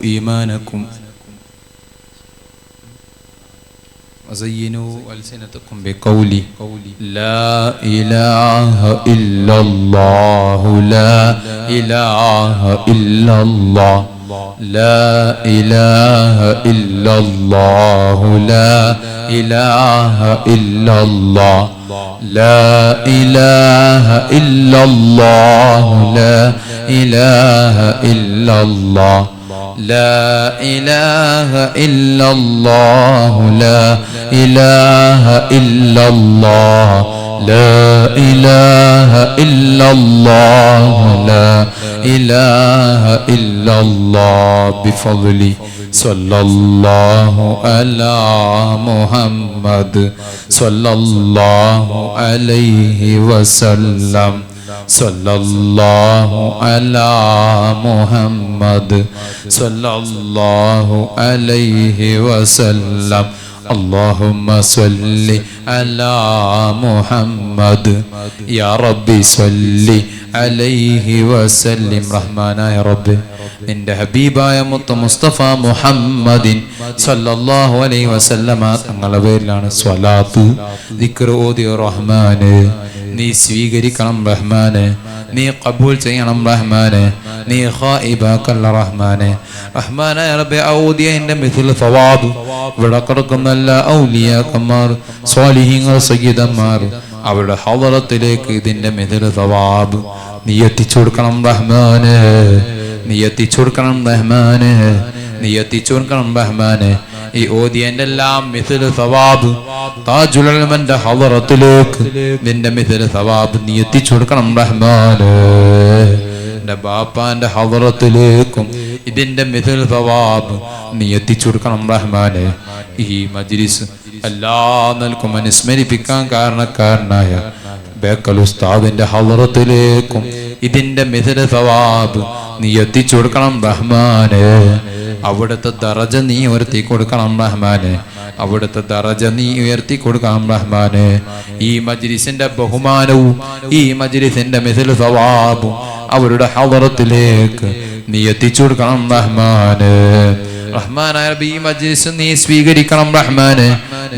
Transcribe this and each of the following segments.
إيمانكم وزينوا ألسنتكم بقول لا إله إلا الله لا إله إلا الله لا إله إلا الله لا إله إلا الله لا إله إلا الله لا إله إلا الله لا إله إلا الله لا إله إلا الله لا إله إلا الله لا إله إلا الله بفضل صلى الله على محمد صلى الله عليه وسلم صلى الله على محمد صلى الله عليه وسلم اللهم صل على محمد يا ربي صل عليه وسلم رحمنا يا ربي നിന്റെ ഹബീബായ മുത്ത് മുസ്തഫ മുഹമ്മദിൻ സല്ലല്ലാഹു അലൈഹി വസല്ലമ തങ്ങളുടെ പേരിലാണ് സ്വലാത്ത് ദിക്ർ ഓതി റഹ്മാനെ നീ സ്വീകരിക്കണം റഹ്മാനെ നീ ഖബൂൽ ചെയ്യണം റഹ്മാനെ നീ ഖായിബാക്കല്ല റഹ്മാനെ റഹ്മാനായ റബ്ബേ ഔദിയന്റെ മിഥിൽ സവാബ് ഇവിടെ കിടക്കുന്ന എല്ലാ ഔലിയാക്കന്മാർ സ്വാലിഹീങ്ങൾ സയ്യിദന്മാർ അവരുടെ ഹളറത്തിലേക്ക് ഇതിന്റെ മിഥിൽ സവാബ് നീ എത്തിച്ചു കൊടുക്കണം റഹ്മാനെ നീ എത്തിച്ചു കൊടുക്കണം റഹ്മാനെ നീ എത്തിച്ചു കൊടുക്കണം റഹ്മാനെ ഈ ഓദിയന്റെ എല്ലാം മിഥിൽ സവാബ് താജുൽ ഉലമന്റെ ഹളറത്തിലേക്ക് നിന്റെ മിഥിൽ സവാബ് നീ എത്തിച്ചു കൊടുക്കണം റഹ്മാനെ എന്റെ ബാപ്പാന്റെ ഹളറത്തിലേക്കും ഇതിന്റെ മിഥിൽ സവാബ് നീ എത്തിച്ചു കൊടുക്കണം റഹ്മാനെ ഈ മജ്ലിസ് എല്ലാ നിലക്കും അനുസ്മരിപ്പിക്കാൻ കാരണക്കാരനായ ബേക്കൽ ഉസ്താദിന്റെ ഹളറത്തിലേക്കും ഇതിന്റെ മിഥിൽ സവാബ് നീ എത്തിച്ചു കൊടുക്കണം റഹ്മാനെ അവിടുത്തെ ദറജ നീ ഉയർത്തി കൊടുക്കണം റഹ്മാനെ അവിടുത്തെ ദറജ നീ ഉയർത്തി കൊടുക്കണം റഹ്മാനെ ഈ മജ്ലിസിന്റെ ബഹുമാനവും ഈ മജ്ലിസിന്റെ മിഥിൽ സവാബും അവരുടെ ഹളറത്തിലേക്ക് നീ എത്തിച്ചു കൊടുക്കണം റഹ്മാനെ റഹ്മാനായ റബ്ബി ഈ മജ്ലിസ് നീ സ്വീകരിക്കണം റഹ്മാനെ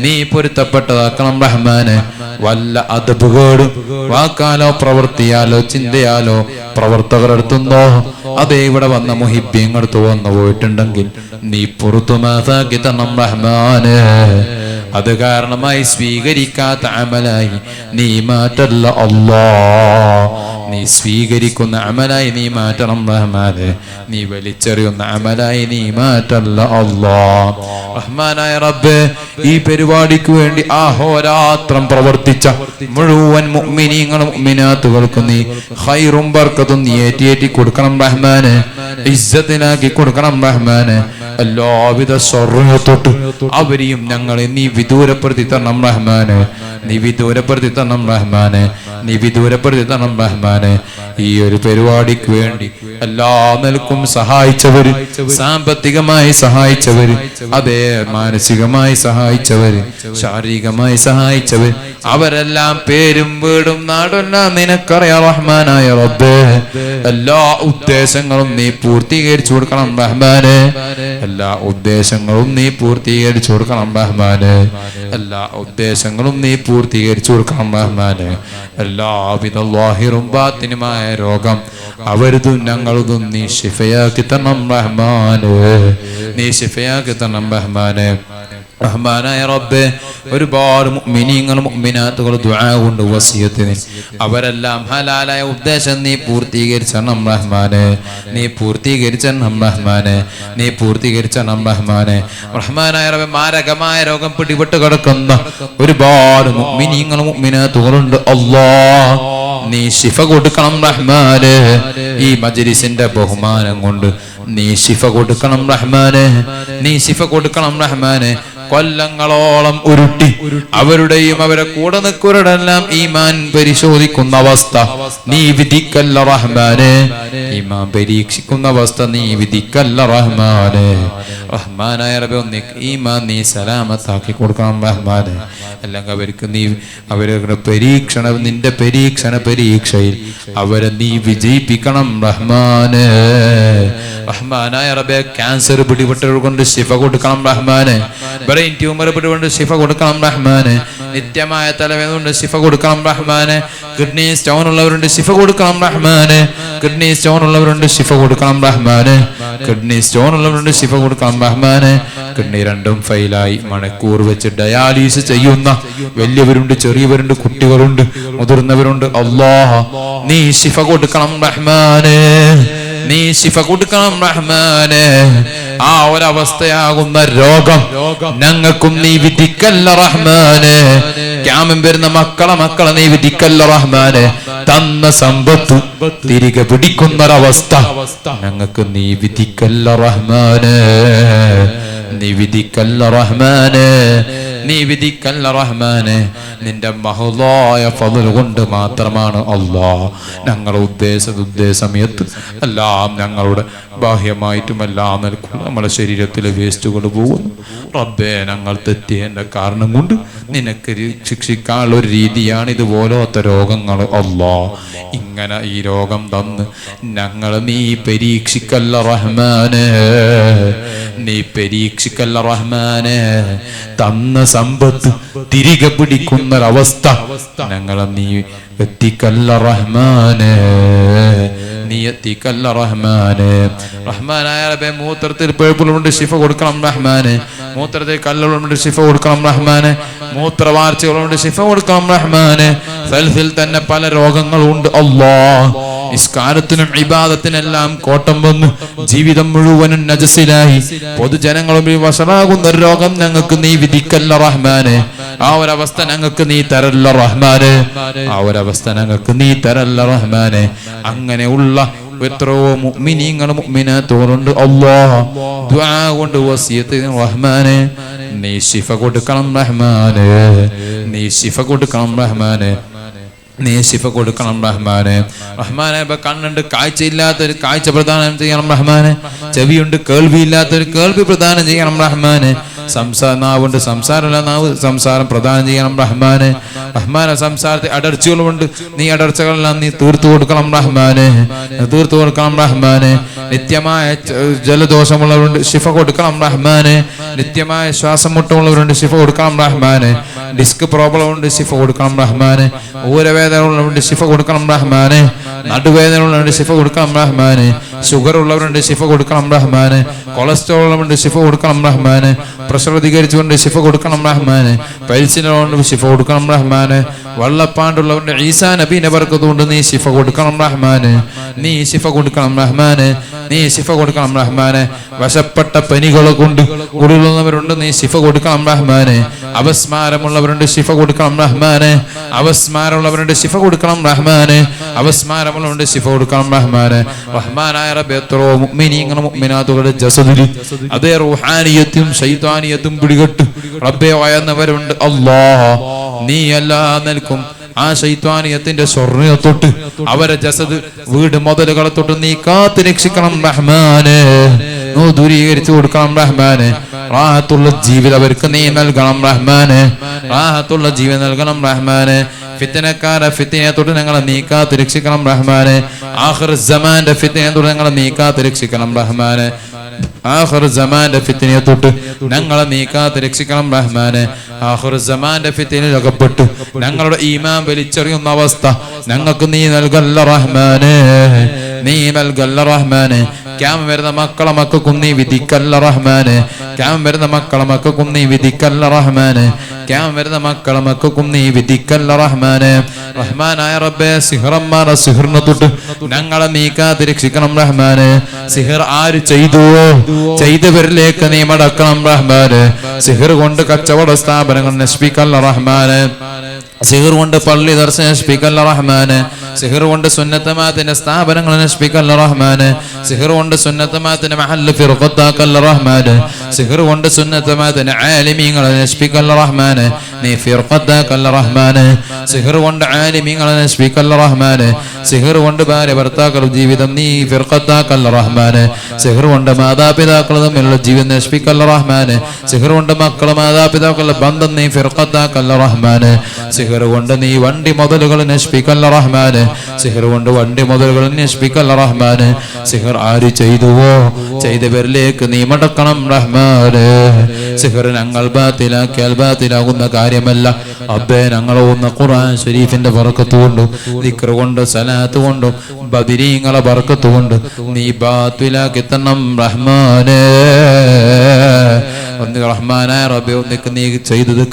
നീ പൊരുത്തപ്പെട്ടതാക്കണം റഹ്മാനെ വല്ല അദബുകളും വാക്കാലോ പ്രവൃത്തിയാലോ ചിന്തയാലോ പ്രവർത്തകരെടുത്തുന്നോ അതേ ഇവിടെ വന്ന മുഹിബ്യങ്ങളടുത്ത് വന്നു പോയിട്ടുണ്ടെങ്കിൽ നീ പുറത്തു മാസാക്കി തരണം റഹ്മാനെ അത് കാരണമായി സ്വീകരിക്കാത്ത അമലായി നീ മാറ്റല്ല അല്ലാ നീ സ്വീകരിക്കുന്ന അമലായി നീ മാറ്റണം റഹ്മാനെ നീ വലിച്ചെറിയുന്ന അമലായി നീ മാറ്റല്ല അല്ലാ റഹ്മാനായ റബ്ബേ ഈ പരിപാടിക്ക് വേണ്ടി ആഹോരാത്രം പ്രവർത്തിച്ച മുഴുവൻ മുഅ്മിനീങ്ങളും മുഅ്മിനാത്തുകൾക്കും നീ ഖൈറും ബർക്കത്തും നീ ഏറ്റി കൊടുക്കണം റഹ്മാനെ ഇസ്സത്തിനാക്കി കൊടുക്കണം റഹ്മാനെ എല്ലാവിധ സ്വർഗ്ഗത്തൊട്ട് അവരെയും ഞങ്ങളെ നീ വിദൂരപ്പെടുത്തി തരണം റഹ്മാനെ നീ വിദൂരപ്പെടുത്തി തരണം റഹ്മാനെ നീ വിദൂരപ്പെടുത്തി തരണം റഹ്മാനെ ഈ ഒരു പരിപാടിക്ക് വേണ്ടി എല്ലാ നിലക്കും സഹായിച്ചവര് സാമ്പത്തികമായി സഹായിച്ചവര് അതേ മാനസികമായി സഹായിച്ചവര് ശാരീരികമായി സഹായിച്ചവര് അവരെല്ലാം പേരും വീടും നാടെല്ലാം നിനക്കറിയാം റഹ്മാനായ റബ്ബേ എല്ലാ ഉദ്ദേശങ്ങളും നീ പൂർത്തീകരിച്ചു കൊടുക്കണം റഹ്മാനെ എല്ലാ ഉദ്ദേശങ്ങളും നീ പൂർത്തീകരിച്ചു കൊടുക്കണം റഹ്മാനെ എല്ലാ ഉദ്ദേശങ്ങളും നീ പൂർത്തീകരിച്ചു കൊടുക്കണം റഹ്മാനെ എല്ലാവിധ ലാഹിറും ബാത്തിനുമായ രോഗം അവരതും ഞങ്ങളതും നീ ശിഫയാക്കി തരണം റഹ്മാനെ നീ ശിഫയാക്കി തരണം റഹ്മാനെ റഹ്മാനായ റബ്ബേ ഒരുപാട് മുഅ്മിനീങ്ങളും മുഅ്മിനാത്തുകളും ദുആ കൊണ്ട് വസിയത്തിന് അവരെല്ലാം ഹലാലായ ഉദ്ദേശം നീ പൂർത്തീകരിച്ചണം റഹ്മാനെ നീ പൂർത്തീകരിച്ചണം റഹ്മാനെ നീ പൂർത്തീകരിച്ചണം റഹ്മാനെ റഹ്മാനായ റബ്ബേ മാരകമായ രോഗം പിടിപെട്ട് കിടക്കുന്ന ഒരുപാട് മുഅ്മിനീങ്ങളും മുഅ്മിനാത്തുകളുണ്ട് അല്ലാഹ് നീ ശിഫ കൊടുക്കണം റഹ്മാനെ ഈ മജ്ലിസിന്റെ ബഹുമാനം കൊണ്ട് നീ ശിഫ കൊടുക്കണം റഹ്മാനെ നീ ശിഫ കൊടുക്കണം റഹ്മാനെ കൊല്ലങ്ങളോളം ഉരുട്ടി അവരുടെയും അവരെ കൂടെ നിൽക്കുന്നവരുടെല്ലാം ഈമാൻ പരിശോധിക്കുന്ന അവസ്ഥ നീ വിധിക്കല്ല റഹ്മാനെ. ഈമാൻ പരീക്ഷിക്കുന്ന അവസ്ഥ നീ വിധിക്കല്ല റഹ്മാനെ. റഹ്മാനായ റബ്ബേ ഒന്ന് ഈമാൻ നീ സലാമത്താക്കി കൊടുക്കണം റഹ്മാനെ. അല്ലെങ്കിൽ അവർക്ക് നീ അവരുടെ നിന്റെ പരീക്ഷയിൽ അവരെ നീ വിജയിപ്പിക്കണം റഹ്മാനെ. റഹ്മാനായ റബ്ബേ ക്യാൻസർ പിടിപെട്ടവർ കൊണ്ട് ശിഫ കൊടുക്കണം റഹ്മാനെ. ബ്രെയിൻ ട്യൂമർ പിടികൊണ്ട് ശിഫ കൊടുക്കണം റഹ്മാനെ. നിത്യമായ തലവേദന കൊണ്ട് ശിഫ കൊടുക്കണം റഹ്മാനെ. കിഡ്നി സ്റ്റോൺ ഉള്ളവരുണ്ട് ശിഫ കൊടുക്കണം റഹ്മാനെ. കിഡ്നി സ്റ്റോൺ ഉള്ളവരുണ്ട് ശിഫ കൊടുക്കണം റഹ്മാനെ. കിഡ്നി സ്റ്റോൺ ഉള്ളവരുണ്ട് ശിഫ കൊടുക്കണം റഹ്മാനെ. കിഡ്നി രണ്ടും ഫെയിലായി മണിക്കൂർ വെച്ച് ഡയാലിസിസ് ചെയ്യുന്ന വലിയവരുണ്ട്, ചെറിയവരുണ്ട്, കുട്ടികളുണ്ട്, മുതിർന്നവരുണ്ട്. അല്ലാഹ് നീ ശിഫ കൊടുക്കണം റഹ്മാനെ. നീ ശിഫ കൊടുക്കണം റഹ്മാനെ. ആ ഒരവസ്ഥയാകുന്ന രോഗം ഞങ്ങൾക്കും നീ വിധിക്കല്ല റഹ്മാനെ. ക്യാമം വരുന്ന മക്കളെ നീ വിധിക്കല്ല റഹ്മാനെ. തന്ന സമ്പത്ത് തിരികെ പിടിക്കുന്നൊരവസ്ഥ ഞങ്ങൾക്ക് നീ വിധിക്കല്ല റഹ്മാനെ. നീ വിധിക്കല്ല റഹ്മാനെ. നീ വിധിക്കല്ല റഹ്മാനെ. നിന്റെ മഹളായ ഫള് കൊണ്ട് മാത്രമാണ് അല്ലാഹ് ഞങ്ങളുടെ ഉദ്ദേശസമയത്ത് എല്ലാം ഞങ്ങളുടെ ബാഹ്യമായിട്ടുമെല്ലാം നമ്മുടെ ശരീരത്തിലെ വേസ്റ്റുകൾ പോകുന്നു. റബ്ബേ ഞങ്ങൾ തെറ്റിയതിൻ്റെ കാരണം കൊണ്ട് നിനക്ക് ശിക്ഷിക്കാനുള്ള ഒരു രീതിയാണ് ഇതുപോലത്തെ രോഗങ്ങൾ. അല്ലാഹ് ഇങ്ങനെ ഈ രോഗം തന്ന് ഞങ്ങൾ നീ പരീക്ഷിക്കല്ല റഹ്മാനെ. നീ പരീക്ഷിക്കല്ല റഹ്മാനെ. തന്ന സമ്പത്ത് തിരികെ പിടിക്കുന്നൊരവസ്ഥ ഞങ്ങളെ നീ എത്തിക്കല്ല റഹ്മാനെ. നീ എത്തിക്കല്ല റഹ്മാനെ. റഹ്മാനായ റബ്ബേ മൂത്രത്തിൽ പഴുപ്പുകളുണ്ട് ശിഫ കൊടുക്കണം റഹ്മാനെ. മൂത്രത്തിൽ കല്ലുകളുണ്ട് ശിഫ കൊടുക്കണം റഹ്മാനെ. മൂത്രവാർച്ചകളുണ്ട് ശിഫ കൊടുക്കണം റഹ്മാനെ. സൽസിൽ തന്നെ പല രോഗങ്ങളുണ്ട് അല്ലാഹ്. നിസ്കാരത്തിനും ഇബാദത്തിനെല്ലാം കോട്ടം വന്ന് ജീവിതം മുഴുവനും നജസിലായി പൊതുജനങ്ങളും വശമാകുന്ന രോഗം ഞങ്ങൾക്ക് നീ വിധിക്കല്ല റഹ്മാനെ. ആ ഒരവസ്ഥ ഞങ്ങൾക്ക് നീ തരല്ല റഹ്മാനെ. ആ ഒരവസ്ഥ ഞങ്ങൾക്ക് നീ തരല്ല റഹ്മാനെ. അങ്ങനെയുള്ള എത്രയോ മുഅ്മിനീങ്ങളും മുഅ്മിനാത്തുകളുണ്ട് അല്ലാഹ്. ദുആ കൊണ്ട് വസിയത്ത് റഹ്മാനെ. നീ ശിഫ കൊടുക്കണം റഹ്മാനെ. നീ ശിഫ കൊടുക്കണം റഹ്മാനെ. നീ ശിഫ കൊടുക്കണം റഹ്മാനെ. റഹ്മാനെ കണ്ണുണ്ട് കാഴ്ചയില്ലാത്തൊരു കാഴ്ച പ്രദാനം ചെയ്യണം റഹ്മാനെ. ചെവിയുണ്ട് കേൾവിയില്ലാത്തൊരു കേൾവി പ്രദാനം ചെയ്യണം റഹ്മാനെ. നാവുണ്ട് സംസാരമില്ല നാവ് സംസാരം പ്രദാനം ചെയ്യണം റഹ്മാനെ. റഹ്മാനെ സംസാരത്തെ അടർച്ചകളുണ്ട് നീ അടർച്ചകളെല്ലാം നീ തീർത്തു കൊടുക്കണം റഹ്മാനെ. തീർത്തു കൊടുക്കണം റഹ്മാനെ. നിത്യമായ ജലദോഷമുള്ളവരുണ്ട് ശിഫ കൊടുക്കണം റഹ്മാനെ. നിത്യമായ ശ്വാസം മുട്ടമുള്ളവരുണ്ട് ശിഫ കൊടുക്കണം റഹ്മാനെ. ഡിസ്ക് പ്രോബ്ലം ഉണ്ട് ശിഫ കൊടുക്കണം റഹ്മാനെ. ഊരവേദന ഉള്ളവരുണ്ട് ശിഫ കൊടുക്കണം റഹ്മാനെ. നടുവേദന ഉള്ളവരുണ്ട് ശിഫ കൊടുക്കണം റഹ്മാനെ. ഷുഗർ ഉള്ളവരുണ്ട് ശിഫ കൊടുക്കണം റഹ്മാനെ. കൊളസ്ട്രോൾ ഉള്ളവരുണ്ട് ശിഫ കൊടുക്കണം റഹ്മാനെ. പ്രഷർ അധികരിച്ചുകൊണ്ട് ശിഫ കൊടുക്കണം റഹ്മാനെ. പൈൽസിനുള്ളവരുണ്ട് ശിഫ കൊടുക്കണം റഹ്മാനെ. വള്ളപ്പാണ്ടുള്ളവരുടെ ഈസാ നബീനെ ബർക്കത്തുകൊണ്ട് നീ ശിഫ കൊടുക്കണം റഹ്മാനെ. നീ ശിഫ കൊടുക്കണം റഹ്മാനെ. നീ ശിഫ കൊടുക്കണം റഹ്മാനെ. വശപ്പെട്ട പനികളെ കൊണ്ട് ഉരുളുന്നവരുണ്ട് നീ ശിഫ കൊടുക്കണം റഹ്മാനെ. അവസ്മാരമുള്ളവരുണ്ട് ശിഫ കൊടുക്കണം റഹ്മാനെ. അവസ്മാരമുള്ളവരുണ്ട് ശിഫ കൊടുക്കണം റഹ്മാനെ. അവസ്മാരമുള്ളവരുണ്ട് ശിഫ കൊടുക്കണം റഹ്മാനെ. റഹ്മാനായ റബ്ബേ എത്രയോ മുഅ്മിനീങ്ങളും മുഅ്മിനാത്തുകളുടെ ജസദിൽ അതേ റൂഹാനിയത്തും ശൈത്വാനിയത്തും പിടികെട്ട് റബ്ബേ വയന്നവരുണ്ട് അല്ലാഹ്. നീ എല്ലാ നിൽക്കും ആ ശൈത്വാനിയത്തിന്റെ സ്വർണ്ണ തൊട്ട് അവരെ ജസദ് വീട് മുതലുകളെ തൊട്ട് നീ കാത്ത് രക്ഷിക്കണം റഹ്മാനെ. ദൂരീകരിച്ചു കൊടുക്കണം റഹ്മാനെ. റാഹത്തുള്ള ജീവിതം അവർക്ക് നീ നൽകണം റഹ്മാനെ. റാഹത്തുള്ള ജീവിതം നൽകണം റഹ്മാനെ. ഫിത്നക്കാരെ ഫിത്നയെ തൊട്ട് ഞങ്ങളെ നീ കാത്ത് രക്ഷിക്കണം റഹ്മാനെ. ആഖിർ സമാന്റെ ഫിത്നയെ തൊട്ട് ഞങ്ങളെ നീ കാത്ത് രക്ഷിക്കണം റഹ്മാനെ. ആഖിർ സമാന്റെ ഫിത്നയെ തൊട്ട് ഞങ്ങളെ നീ കാത്ത് രക്ഷിക്കണം റഹ്മാനെ. ആഖിർ സമാന്റെ ഫിത്നയിൽ അകപ്പെട്ട് ഞങ്ങളുടെ ഈമാൻ വലിച്ചെറിയുന്ന അവസ്ഥ ഞങ്ങൾക്ക് നീ നൽകല്ല റഹ്മാനെ. നീ നൽകല്ല റഹ്മാനെ. ക്യാം വരുന്ന മക്കൾക്കും നീ വിധിക്കല്ല റഹ്മാനെ. ക്യാം വരുന്ന മക്കൾക്കും നീ വിധിക്കല്ല റഹ്മാനെ. ക്യാം വരുന്ന മക്കൾക്കും നീ വിധിക്കല്ല റഹ്മാനെ. റഹ്മാനായ റബ്ബേ സിഹ്റന്മാരെ സിഹ്റിനെ തൊട്ട് ഞങ്ങളെ നീ കാത്ത് രക്ഷിക്കണം റഹ്മാനെ. സിഹർ ആര് ചെയ്തുവോ ചെയ്തവരിലേക്ക് നീ മടക്കണം റഹ്മാനെ. സിഹർ കൊണ്ട് കച്ചവട സ്ഥാപനങ്ങൾ നശിപ്പിക്കല്ല റഹ്മാനെ. സിഹർ കൊണ്ട് പള്ളി ദർശനം നശിപ്പിക്കല്ല റഹ്മാനെ. സിഹർ കൊണ്ട് സുന്നത്തമാത്തിന്റെ സ്ഥാപനങ്ങൾ നശിപ്പിക്കല്ല റഹ്മാന്. സിഹർ കൊണ്ട് സുന്നത്തമാത്തിന്റെ മഹല്ല് ഫിർഖത്താക്കല്ല റഹ്മാന്. സിഹർ കൊണ്ട് സുന്നത്തമാത്തിന്റെ ആലിമീങ്ങളെ നശിപ്പിക്കല്ല റഹ്മാന്. നീ ഫിർഖത്താക്കല്ല റഹ്മാന്. സിഹർ കൊണ്ട് ആലിമീങ്ങളെ നശിപ്പിക്കല്ല റഹ്മാന്. സിഹർ കൊണ്ട് ഭാര്യ ഭർത്താക്കളുടെ ജീവിതം നീ ഫിർഖത്താക്കല്ല റഹ്മാന്. സിഹർ കൊണ്ട് മാതാപിതാക്കൾ തമ്മിലുള്ള ജീവിതം നശിപ്പിക്കല്ല റഹ്മാന്. സിഹർ കൊണ്ട് മക്കളെ മാതാപിതാക്കളുടെ ബന്ധം നീ ഫിർഖത്താക്കല്ല റഹ്മാന്. സിഹർ കൊണ്ട് നീ വണ്ടി മുതലുകൾ നശിപ്പിക്കല്ല റഹ്മാന്. സിഹർ കൊണ്ട് വണ്ടി മുതലുകൾ നശിപ്പിക്കല്ല റഹ്മാന്. സിഹർ ആര് ചെയ്തുവോ ചെയ്തവരിലേക്ക് നീ മടക്കണം റഹ്മാന്. സിഹർ ഞങ്ങൾ ബാത്തിലാക്കിയാൽ ബാത്തിലാകുന്ന കാര്യമല്ല അബ്ബേ. ഞങ്ങളൊന്ന് ഖുർആൻ ശരീഫിന്റെ ബർക്കത്ത് കൊണ്ടും ദിക്ർ കൊണ്ട് സലാത്ത് കൊണ്ടും ബദരീങ്ങളെ ബർക്കത്ത് കൊണ്ട് നീ ബാത്തിലാക്കി തരണം റഹ്മാനെ. ഒന്ന് റഹ്മാനായ റബ്ബേ ഒന്നിക്ക് നീ ചെയ്തത്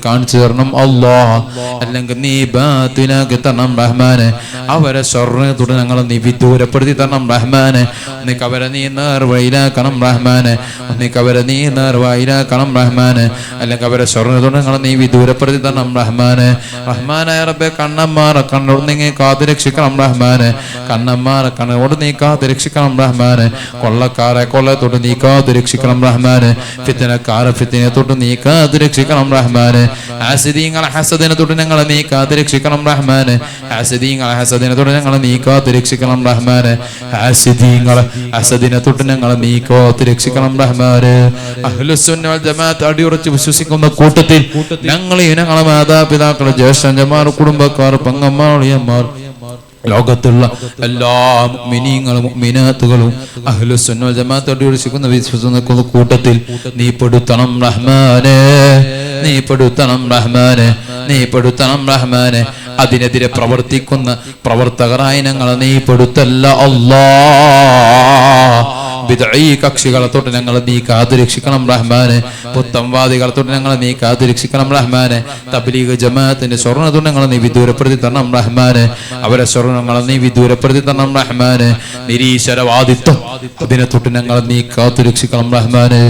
കാണിച്ചു തരണം അല്ലാഹ്. അല്ലെങ്കിൽ നീ ബാത്തിലാക്കി തരണം റഹ്മാനെ. അവരെ സ്വർണ്ണത്തോട് ഞങ്ങൾ നീ വിദൂരപ്പെടുത്തി തരണം റഹ്മാനെ. ഒന്നിക്ക് അവരെ നീ നേർവഴിയിലാക്കണം റഹ്മാനെ. ഒന്നിക്ക് അവരെ നീ നേർവഴിയിലാക്കണം റഹ്മാനെ. അല്ലെങ്കിൽ അവരെ സ്വർണ്ണത്തോട് ഞങ്ങൾ നീ വിദൂരപ്പെടുത്തി തരണം റഹ്മാനെ. റഹ്മാനായ റബ്ബേ കണ്ണന്മാരെ കണ്ണോട് നീ കാത്തു രക്ഷിക്കണം റഹ്മാനെ. കണ്ണന്മാരെ കണ്ണോട് നീ കാത്തു രക്ഷിക്കണം റഹ്മാനെ. കൊള്ളക്കാരെ കൊള്ളത്തോട് നീ കാത്തു രക്ഷിക്കണം റഹ്മാനെ. ഫിത്നക്കാരെ ഫിത്നയെ തൊട്ട് നീ കാത്തു രക്ഷിക്കണം റഹ്മാനെ. ഹസദീങ്ങളെ ഹസദിനെ തൊട്ട് ഞങ്ങളെ നീ കാത്തു രക്ഷിക്കണം റഹ്മാനെ. ഹസദീങ്ങളെ ഹസദിനെ തൊട്ട് ഞങ്ങളെ നീ കാത്തു രക്ഷിക്കണം റഹ്മാനെ. ഹസദീങ്ങളെ ഹസദിനെ തൊട്ട് ഞങ്ങളെ നീ കാത്തു രക്ഷിക്കണം റഹ്മാനെ. അഹ്ലുസുന്ന വൽ ജമാഅത്ത് അടിയുറച്ച് വിശ്വസിക്കുന്ന കൂട്ടത്തിൽ ഞങ്ങളെയും ഞങ്ങളെ മാതാപിതാക്കളെ ജ്യേഷ്ഠന്മാർ കുടുംബക്കാർ പെങ്ങന്മാർ അളിയന്മാർ ലോകത്തുള്ള എല്ലാ മുഅ്മിനീങ്ങളും മുഅ്മിനാത്തുകളും അഹ്ലുസുന്ന വൽ ജമാഅത്ത് അടിയുറച്ചിരിക്കുന്ന വിശ്വസിക്കുന്ന കൂട്ടത്തിൽ നീ പെടുത്തണം റഹ്മാനെ. നീ പെടുത്തണം റഹ്മാനെ. നീ പെടുത്തണം റഹ്മാനെ. അതിനെതിരെ പ്രവർത്തിക്കുന്ന പ്രവർത്തകരായ ഞങ്ങളെ നീ പെടുത്തല്ല അല്ലാഹ്. ബിദ്ഈ കക്ഷികളെ തൊട്ട് ഞങ്ങളെ നീ കാത്തുരക്ഷിക്കണം റഹ്മാനെ. പുത്തംവാദികളെ തൊട്ട് ഞങ്ങളെ നീ കാത്തുരക്ഷിക്കണം റഹ്മാനെ. തബ്ലീഗ് ജമാഅത്തിന്റെ സ്വർണ്ണ ഞങ്ങളെ നീ വിദൂരപ്പെടുത്തി തരണം റഹ്മാനെ. അവരെ സ്വർണ്ണങ്ങളെ നീ വിദൂരപ്പെടുത്തി തരണം റഹ്മാനെ. നിരീശ്വരവാദിത്വം അതിനെ തൊട്ട് ഞങ്ങളെ നീ കാത്തുരക്ഷിക്കണം റഹ്മാനെ.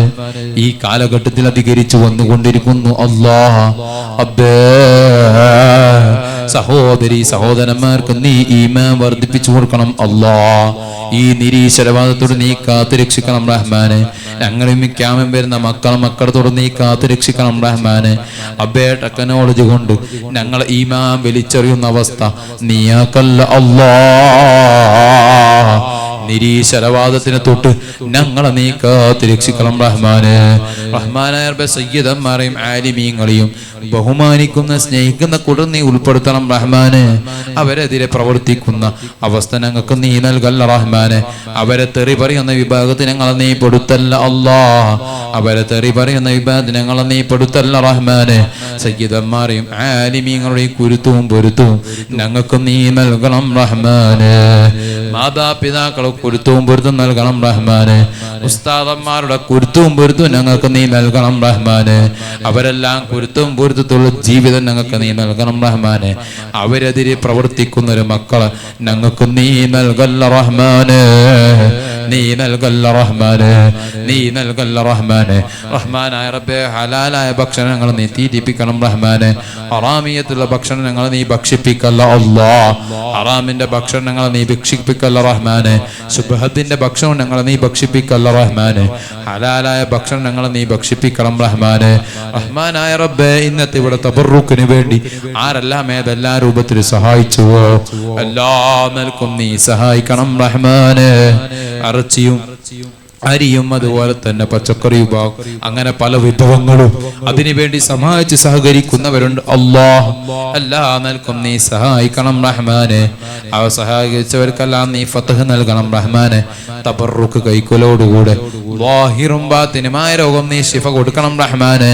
ഈ കാലഘട്ടത്തിൽ അധികരിച്ചു വന്നുകൊണ്ടിരിക്കുന്നു അല്ലാഹ്. അബ്ബേ സഹോദരി സഹോദരന്മാർക്ക് നീ ഈമാൻ വർദ്ധിപ്പിച്ചു കൊടുക്കണം അല്ലാഹ്. ഈ നിരീശ്വരവാദത്തോട് നീ കാത്തുരക്ഷിക്കണം റഹ്മാനെ. ഞങ്ങളും ക്യാമം വരുന്ന മക്കളത്തോട് നീ കാത്തുരക്ഷിക്കണം റഹ്മാനെ. അബ്ബേ ടെക്നോളജി കൊണ്ട് ഞങ്ങൾ ഈമാൻ വലിച്ചെറിയുന്ന അവസ്ഥ നീയാക്കല്ല അല്ലാഹ്. നിരീശ്വരവാദത്തിനെ തൊട്ട് ഞങ്ങളെ നീ കാത്തുരക്ഷിക്കണം റഹ്മാനെ. റഹ്മാനായ റബ്ബേ സയ്യിദന്മാരെയും ആലിമീങ്ങളെയും ബഹുമാനിക്കുന്ന സ്നേഹിക്കുന്ന കൂട്ടർ നീ ഉൾപ്പെടുത്തണം റഹ്മാനെ. അവരെതിരെ പ്രവർത്തിക്കുന്ന അവസ്ഥ ഞങ്ങൾക്ക് നീ നൽകല്ല റഹ്മാനെ. അവരെ തെറി പറയുന്ന വിഭാഗത്തിൽ ഞങ്ങളെ നീ പെടുത്തല്ല അല്ലാഹ്. അവരെ തെറി പറയുന്ന വിഭാഗത്തിൽ ഞങ്ങളെ നീ പെടുത്തല്ല റഹ്മാനെ. സയ്യിദന്മാരെയും ആലിമീങ്ങളുടെയും കുരുത്തവും പൊരുത്തവും ഞങ്ങൾക്ക് നീ നൽകണം റഹ്മാനെ. മാതാപിതാക്കളെ കുരുത്തവും പൊരുത്തം നൽകണം റഹ്മാനെ. ഉസ്താദന്മാരുടെ കുരുത്തവും പൊരുത്തവും ഞങ്ങൾക്ക് നീ നൽകണം റഹ്മാനെ. അവരെല്ലാം കുരുത്തവും പൊരുത്തത്തുള്ള ജീവിതം ഞങ്ങൾക്ക് നീ നൽകണം റഹ്മാനെ. അവരെതിരെ പ്രവർത്തിക്കുന്ന ഒരു മക്കളെ ഞങ്ങൾക്ക് നീ നൽകല്ല റഹ്മാനെ. നീ നൽകല്ല റഹ്മാനെ. നീ നൽകല്ല റഹ്മാനെ. റഹ്മാനായ റബ്ബേ ഹലാലായ ഭക്ഷണങ്ങൾ നീ തീറ്റിപ്പിക്കണം റഹ്മാനെ. ഹറാമിയത്തുള്ള ഭക്ഷണങ്ങൾ നീ ഭക്ഷിപ്പിക്കല്ല അല്ലാഹ്. ഹറാമിന്റെ ഭക്ഷണങ്ങൾ നീ ഭക്ഷിപ്പിക്കല്ല റഹ്മാനെ. ശുബ്ഹത്തിന്റെ ഭക്ഷണങ്ങൾ നീ ഭക്ഷിപ്പിക്കല്ല റഹ്മാനെ. ഹലാലായ ഭക്ഷണങ്ങൾ നീ ഭക്ഷിപ്പിക്കണം റഹ്മാനെ. റഹ്മാനായ റബ്ബേ ഇന്നത്തെ ഇവിടെ തബറുക്കിന് വേണ്ടി ആരെല്ലാം ഏതെല്ലാ രൂപത്തിൽ സഹായിച്ചുവോ എല്ലാ നിലക്കും നീ സഹായിക്കണം റഹ്മാനെ. ഇറച്ചിയും അരിയും അതുപോലെ തന്നെ പച്ചക്കറി വിഭവം അങ്ങനെ പല വിഭവങ്ങളും അതിനുവേണ്ടി സഹായിച്ച് സഹകരിക്കുന്നവരുണ്ട് അല്ലാഹ്. എല്ലാ നിലക്കും നീ സഹായിക്കണം റഹ്മാനെ. അവ സഹായിച്ചവർക്കെല്ലാം നീ ഫത്ഹ് നൽകണം റഹ്മാനെ. തബറുക്ക് കൈക്കൊലോടുകൂടെ ളാഹിറും ബാത്തിനുമായ രോഗം നീ ശിഫ കൊടുക്കണം റഹ്മാനെ.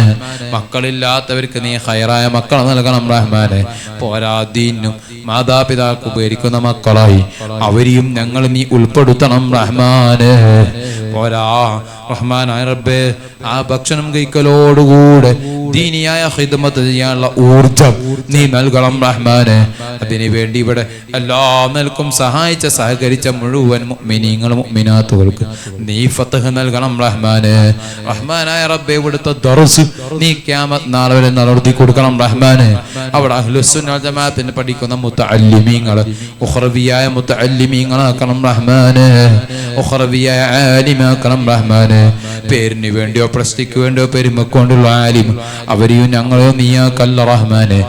മക്കളില്ലാത്തവർക്ക് നീ ഖൈറായ മക്കളെ നൽകണം റഹ്മാനെ. പോരാ ദീനും മാതാപിതാക്കൾക്ക് ഉപകരിക്കുന്ന മക്കളായി അവരെയും ഞങ്ങൾ നീ ഉൾപ്പെടുത്തണം റഹ്മാനെ. പോരാ റഹ്മാനായ റബ്ബേ ആ ഭക്ഷണം കഴിക്കലോടുകൂടെ ദീനിയായ ഖിദ്മത്ത് ചെയ്യാനുള്ള ഊർജം നീ നൽകണം റഹ്മാനെ. അതിനു വേണ്ടി ഇവിടെ എല്ലാ നിലക്കും സഹായിച്ച സഹകരിച്ച മുഴുവൻ മുഅ്മിനീങ്ങളും മുഅ്മിനാത്തുകൾക്ക് നീ ഫത്ഹ് നൽകണം റഹ്മാനെ. റഹ്മാനായ റബ്ബേ, ഇവിടുത്തെ ദർസ് നീ ഖിയാമത്ത് നാൾ വരെ നടത്തി കൊടുക്കണം റഹ്മാനെ. അവിടെ അഹ്ലുസുന്ന വൽ ജമാഅത്തിന് പഠിക്കുന്ന മുതഅല്ലിമീങ്ങളെ ഉഖ്റവിയായ മുതഅല്ലിമീങ്ങളാക്കണം റഹ്മാനെ. ഉഖ്റവിയായ ആലിമാക്കണം റഹ്മാനെ. പേരിന് വേണ്ടിയോ പ്രസ്തിക്ക് വേണ്ടിയോ പെരുമക്ക് കൊണ്ടുള്ള ആലിം അവരെയും ഞങ്ങളെയോ നീയാക്കല്ല റഹ്മാനെ.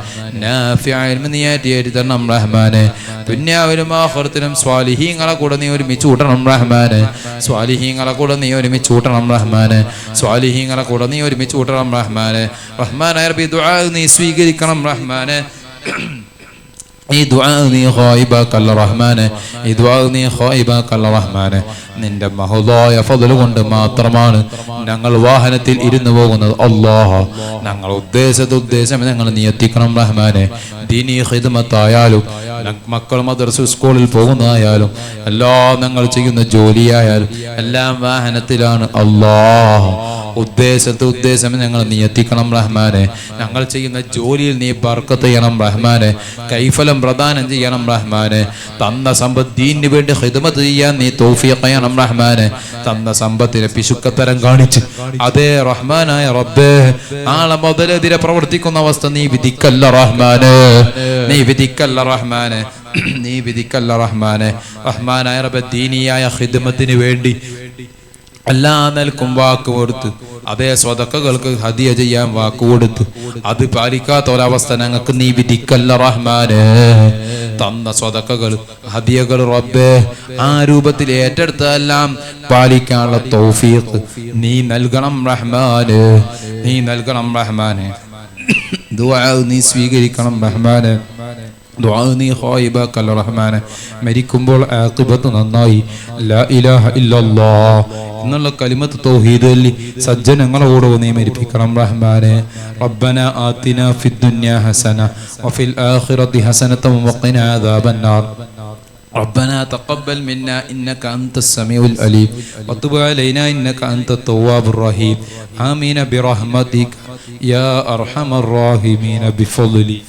നീയാറ്റിയേറ്റണം റഹ്മാനെ. ദുനിയാവിലും ആഖിറത്തിലും സ്വാലിഹീങ്ങളെ കൂടെ നീ ഒരുമിച്ച് കൂട്ടണം റഹ്മാനെ. സ്വാലിഹീങ്ങളെ കൂടെ നീ ഒരുമിച്ച് കൂട്ടണം റഹ്മാനെ. സ്വാലിഹീങ്ങളെ കൂടെ നീ ഒരുമിച്ച് കൂട്ടണം റഹ്മാനെ. റഹ്മാനായ റബ്ബി ദുആ നീ സ്വീകരിക്കണം റഹ്മാനെ. ഈ ദുആ നീ ഖായിബാക്കല്ല റഹ്മാനെ. ഈ ദുആ നീ ഖായിബാക്കല്ല റഹ്മാനെ. നിന്റെ മഹദായ ഫദ്ല് കൊണ്ട് മാത്രമാണ് ഞങ്ങൾ വാഹനത്തിൽ ഇരുന്നു പോകുന്നത്. അല്ലാഹ്, ഞങ്ങൾ ഉദ്ദേശം ഞങ്ങൾ നീ എത്തിക്കണം റഹ്മാനെ. ദീനി ഖിദ്മത്തായാലും മക്കൾ മദ്രസ സ്കൂളിൽ പോകുന്നതായാലും എല്ലാം ഞങ്ങൾ ചെയ്യുന്ന ജോലിയായാലും എല്ലാം വാഹനത്തിലാണ്. അല്ലാഹ്, ഉദ്ദേശം ഞങ്ങൾ നീ എത്തിക്കണം റഹ്മാനെ. ഞങ്ങൾ ചെയ്യുന്ന ജോലിയിൽ നീ ബർക്കത്ത് ചെയ്യണം റഹ്മാനെ. കൈഫലം പ്രദാനം ചെയ്യണം റഹ്മാനെ. തന്ന സമ്പത്ത് ദീനിന് വേണ്ടി ഖിദ്മത്ത് ചെയ്യാൻ നീ തൗഫീഖ് ചെയ്യണം റഹ്മാനെ. തന്ന സമ്പത്തിനെ പിശുക്കത്തരം കാണിച്ച് അതേ റഹ്മാനായ റബ്ബേ നാളെ മുതലെതിരെ പ്രവർത്തിക്കുന്ന അവസ്ഥ നീ വിധിക്കല്ല റഹ്മാനെ. നീ വിധിക്കല്ല റഹ്മാനെ. നീ വിധിക്കല്ല റഹ്മാനെ. റഹ്മാനായ റബ്ബേ, ദീനിയായ ഖിദ്മത്തിന് വേണ്ടി എല്ലാ നിലക്കും വാക്ക് കൊടുത്ത് അതേ സ്വതക്കകൾക്ക് ഹദിയ ചെയ്യാൻ വാക്ക് കൊടുത്ത് അത് പാലിക്കാത്ത ഒരവസ്ഥ ഞങ്ങൾക്ക് നീ വിധിക്കല്ല റഹ്മാനെ. തന്ന സ്വതക്കകൾ ഹദിയകൾ റബ്ബേ ആ രൂപത്തിൽ ഏറ്റെടുത്തെല്ലാം പാലിക്കാനുള്ള തൗഫീഖ് നീ നൽകണം റഹ്മാനെ. നീ നൽകണം റഹ്മാനെ. ദുആ നീ സ്വീകരിക്കണം റഹ്മാനെ. ദുആ നീ ഖായിബാക്കല്ല റഹ്മാനെ. മരിക്കുമ്പോൾ ആഖിബത്ത് നന്നായി ലാ ഇലാഹ ഇല്ലല്ലാഹ് എന്നുള്ള കലിമത്ത് തൗഹീദ് ചൊല്ലി സജ്ജനങ്ങളോട് നീ മരിപ്പിക്കണം റഹ്മാനെ. റബ്ബനാ ആതിനാ ഫിദ്ദുനിയാ ഹസന വഫിൽ ആഖിറതി ഹസനതൻ വഖിനാ അദാബന്നാർ. ربنا تقبل منا إنك أنت السميع العليم وتب علينا إنك أنت التواب الرحيم. آمين برحمتك يا أرحم الراحمين بفضلك.